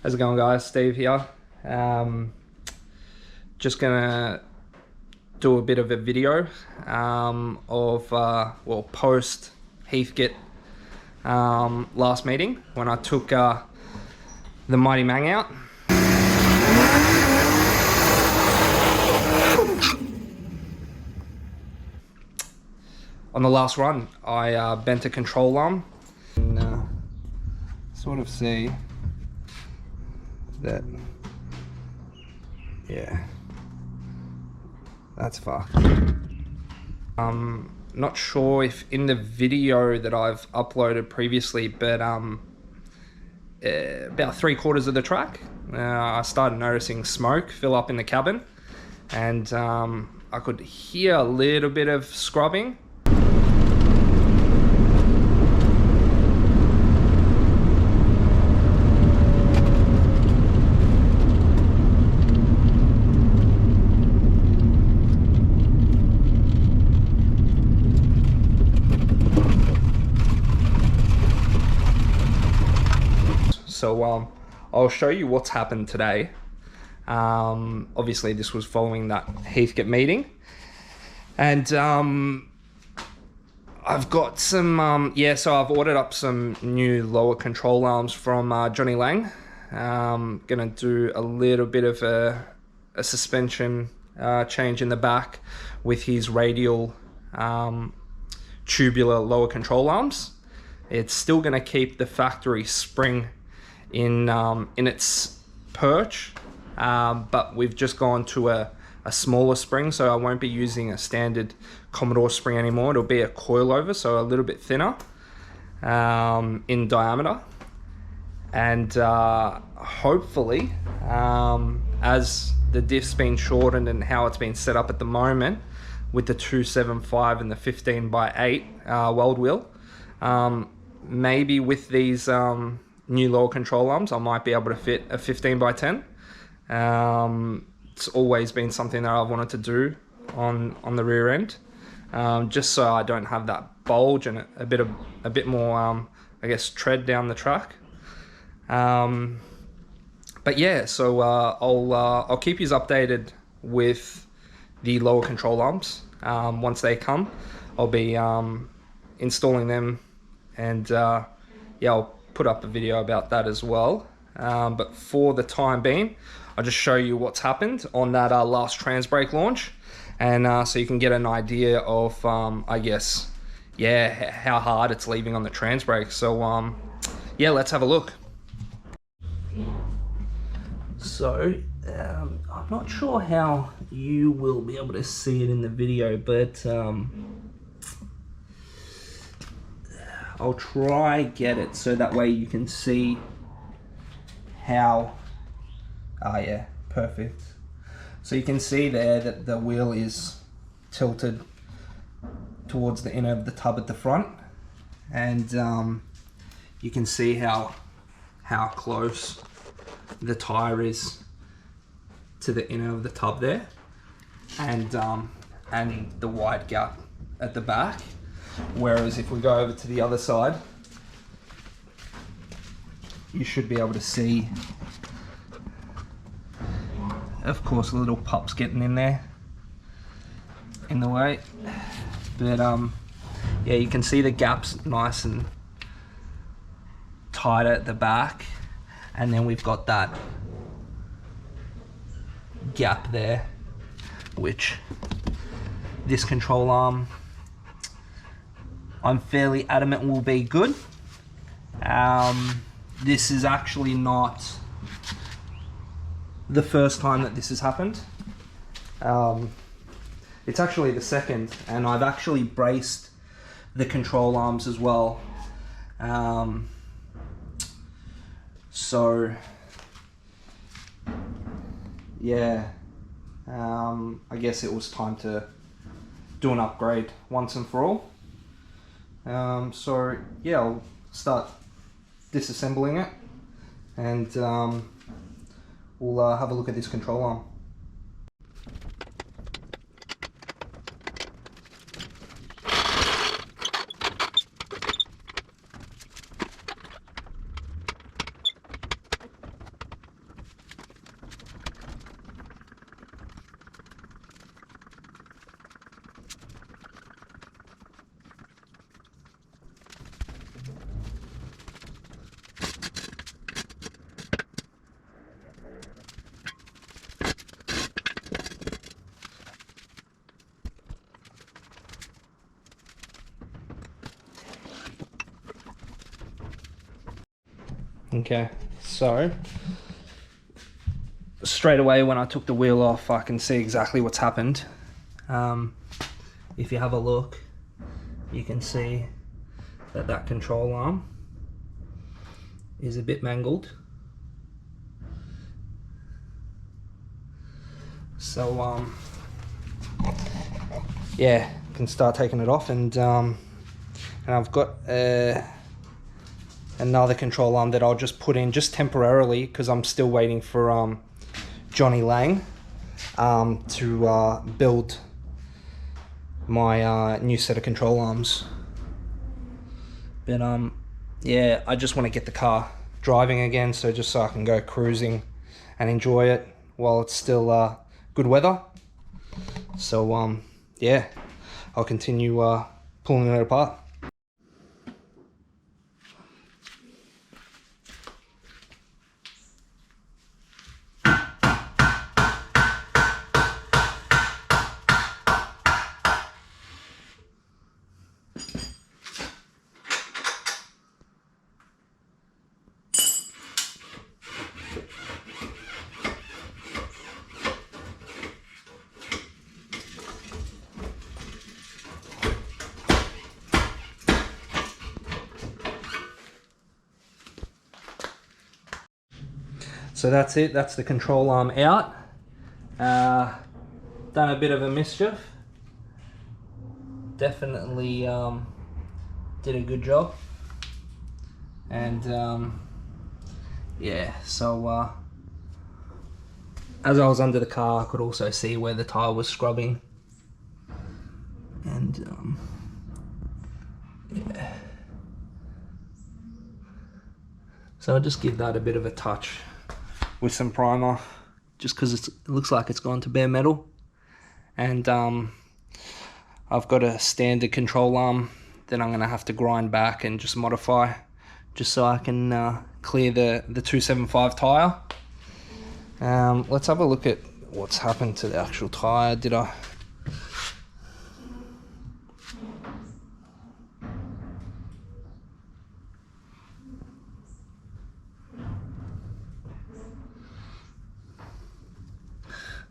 How's it going, guys? Steve here. Just gonna do a bit of a video of post Heathkit last meeting when I took the mighty Mang out. On the last run, I bent a control arm and sort of see that, yeah, that's fucked. Not sure if in the video that I've uploaded previously, but about 3/4 of the track, I started noticing smoke fill up in the cabin, and I could hear a little bit of scrubbing. So I'll show you what's happened today. Obviously this was following that Heathkit meeting, and I've got some so I've ordered up some new lower control arms from Johnny Lang. Gonna do a little bit of a suspension change in the back with his radial tubular lower control arms. It's still gonna keep the factory spring in its perch, but we've just gone to a smaller spring, so I won't be using a standard Commodore spring anymore. It'll be a coilover, so a little bit thinner in diameter, and hopefully as the diff's been shortened and how it's been set up at the moment with the 275 and the 15x8 weld wheel, maybe with these new lower control arms I might be able to fit a 15x10. It's always been something that I've wanted to do on the rear end, just so I don't have that bulge and a bit more I guess tread down the track. But yeah, so I'll keep you updated with the lower control arms. Once they come, I'll be installing them, and yeah, I'll put up a video about that as well. But for the time being, I'll just show you what's happened on that last Transbrake launch, and so you can get an idea of I guess, yeah, how hard it's leaving on the Transbrake. So yeah, let's have a look. So I'm not sure how you will be able to see it in the video, but I'll try get it so that way you can see how, yeah, perfect. So you can see there that the wheel is tilted towards the inner of the tub at the front, and you can see how close the tire is to the inner of the tub there, and the wide gap at the back. Whereas if we go over to the other side, you should be able to see, of course, a little pup's getting in there in the way, but yeah, you can see the gaps nice and tight at the back, and then we've got that gap there, which this control arm I'm fairly adamant will be good. This is actually not the first time that this has happened. It's actually the second, and I've actually braced the control arms as well. So yeah, I guess it was time to do an upgrade once and for all. So yeah, I'll start disassembling it, and we'll have a look at this control arm. Okay, so straight away when I took the wheel off, I can see exactly what's happened. If you have a look, you can see that that control arm is a bit mangled. So yeah, can start taking it off, and I've got another control arm that I'll just put in just temporarily because I'm still waiting for Johnny Lang to build my new set of control arms. But yeah, I just want to get the car driving again, so just so I can go cruising and enjoy it while it's still good weather. So yeah, I'll continue pulling it apart. So that's it, that's the control arm out. Done a bit of a mischief. Definitely did a good job. And yeah, so as I was under the car, I could also see where the tyre was scrubbing. And yeah. So I'll just give that a bit of a touch with some primer, just because it looks like it's gone to bare metal. And I've got a standard control arm that I'm gonna have to grind back and just modify, just so I can clear the 275 tyre. Let's have a look at what's happened to the actual tyre.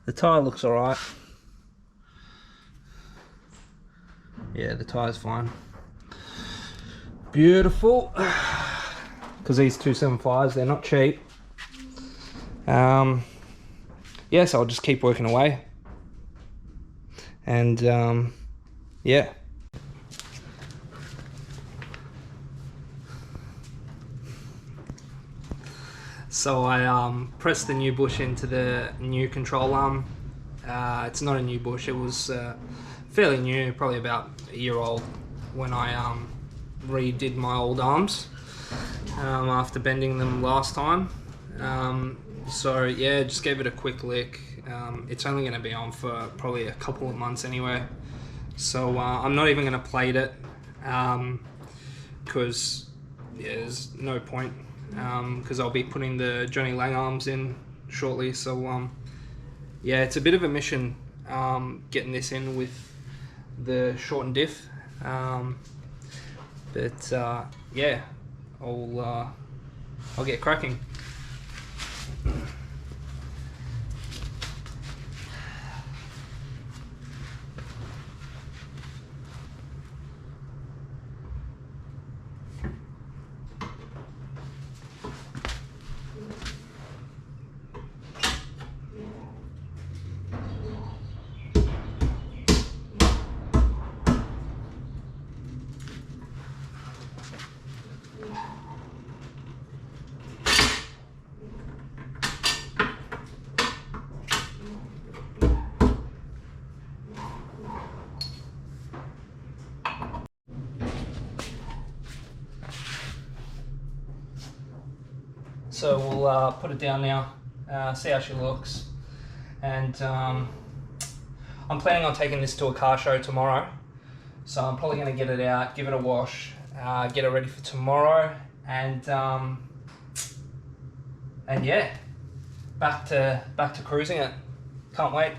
The tyre looks alright. Yeah, the tyre's fine. Beautiful. Because these 275s, they're not cheap. Yeah, so I'll just keep working away. And yeah. So I pressed the new bush into the new control arm. It's not a new bush, it was fairly new, probably about a year old when I redid my old arms after bending them last time. So yeah, just gave it a quick lick. It's only going to be on for probably a couple of months anyway. So I'm not even going to plate it because yeah, there's no point. Because I'll be putting the Johnny Lang arms in shortly, so yeah, it's a bit of a mission getting this in with the shortened diff, but yeah, I'll get cracking. So we'll put it down now, see how she looks, and I'm planning on taking this to a car show tomorrow, so I'm probably going to get it out, give it a wash, get it ready for tomorrow, and yeah, back to cruising it. Can't wait.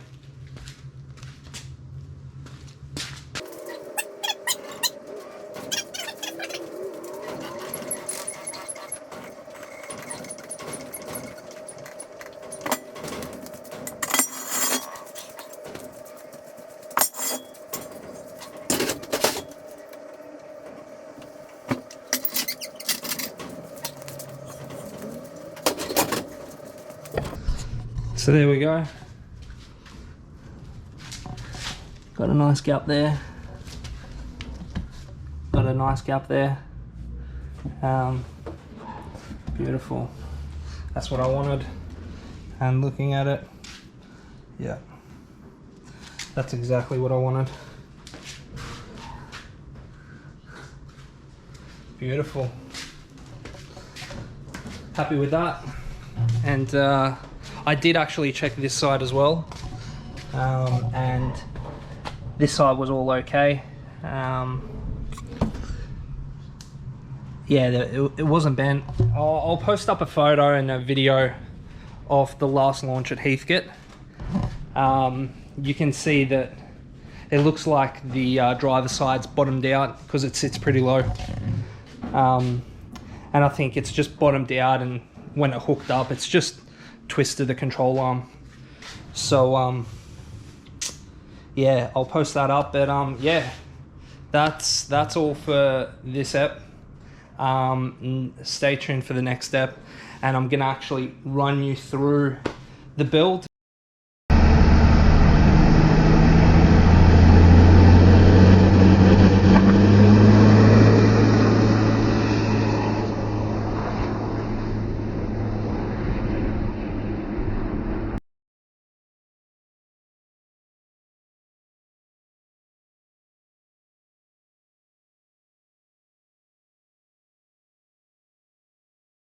So there we go. Got a nice gap there. Got a nice gap there. Beautiful. That's what I wanted. And looking at it, yeah, that's exactly what I wanted. Beautiful. Happy with that. And I did actually check this side as well, and this side was all okay. Yeah, it wasn't bent. I'll post up a photo and a video of the last launch at Heathcote. You can see that it looks like the driver side's bottomed out because it sits pretty low. And I think it's just bottomed out, and when it hooked up, it's just twisted the control arm. So yeah, I'll post that up. But yeah, that's all for this ep. Stay tuned for the next step, and I'm gonna actually run you through the build.